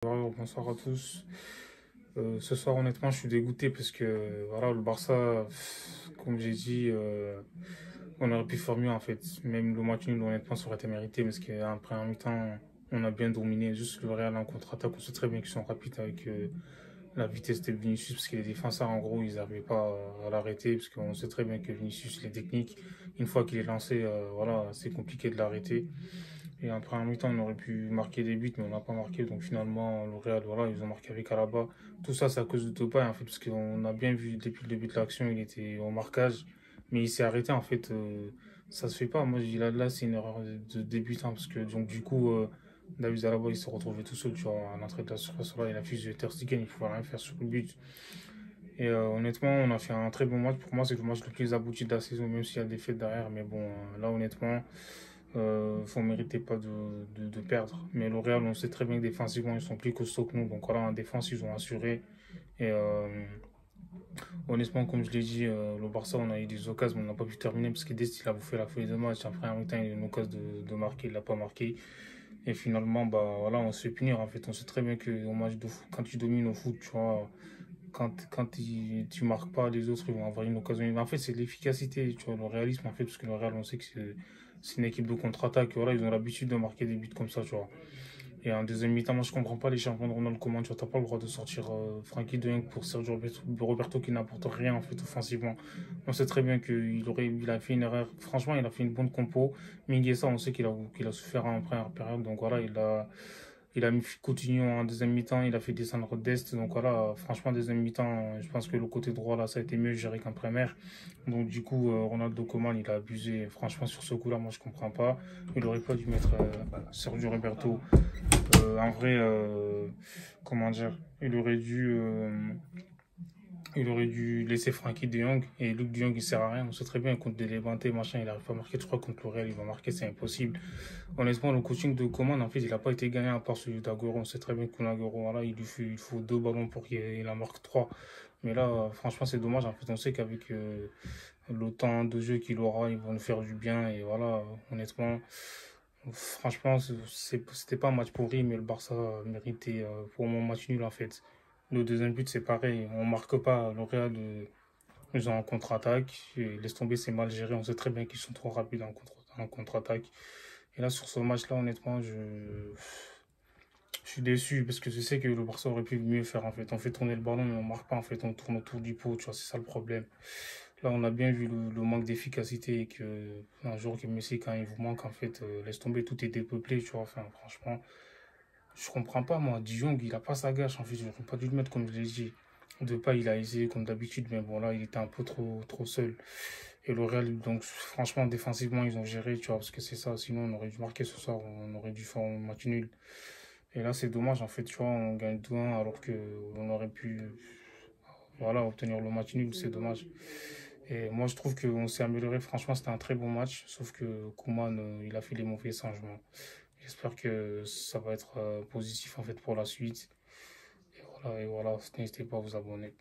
Bonsoir à tous. Ce soir, honnêtement, je suis dégoûté parce que voilà, le Barça, comme j'ai dit, on aurait pu faire mieux en fait. Même le match nul, honnêtement, ça aurait été mérité parce qu'après un mi-temps, on a bien dominé. Juste le Real en contre-attaque, on sait très bien qu'ils sont rapides avec la vitesse de Vinicius parce que les défenseurs, en gros, ils n'arrivaient pas à l'arrêter parce qu'on sait très bien que Vinicius, il est technique. Une fois qu'il est lancé, voilà, c'est compliqué de l'arrêter. Et après un mi-temps, on aurait pu marquer des buts, mais on n'a pas marqué. Donc finalement, le Real, voilà, ils ont marqué avec Alaba. Tout ça, c'est à cause de Depay, en fait, parce qu'on a bien vu depuis le début de l'action, il était au marquage. Mais il s'est arrêté, en fait. Ça se fait pas. Moi, je dis là, c'est une erreur de débutant, parce que donc du coup, David Alaba, il s'est retrouvé tout seul, tu vois, à l'entrée de la surface. Là, il a fusé Ter Stegen, il ne pouvait rien faire sur le but. Et honnêtement, on a fait un très bon match. Pour moi, c'est le match le plus abouti de la saison, même s'il y a des faits derrière. Mais bon, là, honnêtement, on ne méritait pas de perdre. Mais le Real, on sait très bien que défensivement, ils sont plus costauds que nous. Donc voilà, en défense, ils ont assuré. Et honnêtement, comme je l'ai dit, le Barça, on a eu des occasions, mais on n'a pas pu terminer parce que Dest, il a bouffé la feuille de match. Après un mi-temps, il a eu une occasion de marquer, il ne l'a pas marqué. Et finalement, bah, voilà, on se fait punir. En fait, on sait très bien qu'au match de foot, quand tu domines au foot, tu vois, quand tu marques pas, les autres ils vont avoir une occasion. Mais en fait, c'est l'efficacité, tu vois, le réalisme, en fait, parce que le Real, on sait que c'est une équipe de contre-attaque. Voilà, ils ont l'habitude de marquer des buts comme ça, tu vois. Et en deuxième mi-temps, moi, je comprends pas les champions de Ronald comment, tu vois, t'as pas le droit de sortir Frankie de Jong pour Sergio Roberto qui n'apporte rien, en fait, offensivement. On sait très bien il a fait une erreur. Franchement, il a fait une bonne compo. Mingueza, on sait qu'il a souffert en première période, donc voilà, il a mis Coutinho en deuxième mi-temps, il a fait descendre Dest. Donc voilà, franchement, deuxième mi-temps, je pense que le côté droit, là, ça a été mieux géré qu'en première. Donc du coup, Ronaldo Koeman, il a abusé. Franchement, sur ce coup-là, moi, je comprends pas. Il aurait pas dû mettre Sergio Roberto. En vrai, comment dire, il aurait dû laisser Frankie de Jong et Luc de Jong il sert à rien. On sait très bien contre des Levante, machin, il n'arrive pas à marquer. Je crois contre le Real, il va marquer, c'est impossible. Honnêtement, le coaching de Coman, en fait, il n'a pas été gagné à part celui d'Aguero. On sait très bien que l'Aguero, voilà, il faut deux ballons pour qu'il en marque trois. Mais là, franchement, c'est dommage. En fait, on sait qu'avec le temps de jeu qu'il aura, ils vont nous faire du bien. Et voilà, honnêtement, franchement, c'était pas un match pourri, mais le Barça méritait pour mon match nul, en fait. Le deuxième but, c'est pareil. On marque pas. Le Real, ils ont un contre-attaque. Et laisse tomber, c'est mal géré. On sait très bien qu'ils sont trop rapides en contre-attaque. Et là, sur ce match-là, honnêtement, je suis déçu parce que je sais que le Barça aurait pu mieux faire en fait. On fait tourner le ballon, mais on marque pas en fait. On tourne autour du pot, tu vois, c'est ça le problème. Là, on a bien vu le manque d'efficacité et que un jour que Messi, quand il vous manque, en fait, laisse tomber, tout est dépeuplé, tu vois. Enfin, franchement, je comprends pas, moi. Dijon, il a pas sa gâche, en fait. J'aurais pas dû le mettre comme je l'ai dit. Depay, il a essayé comme d'habitude, mais bon, là, il était un peu trop seul. Et le Real, donc, franchement, défensivement, ils ont géré, tu vois, parce que c'est ça. Sinon, on aurait dû marquer ce soir, on aurait dû faire un match nul. Et là, c'est dommage, en fait, tu vois, on gagne 2-1 alors qu'on aurait pu, voilà, obtenir le match nul, c'est dommage. Et moi, je trouve qu'on s'est amélioré. Franchement, c'était un très bon match, sauf que Koeman, il a fait les mauvais changements. J'espère que ça va être positif, en fait, pour la suite. Et voilà, n'hésitez pas à vous abonner.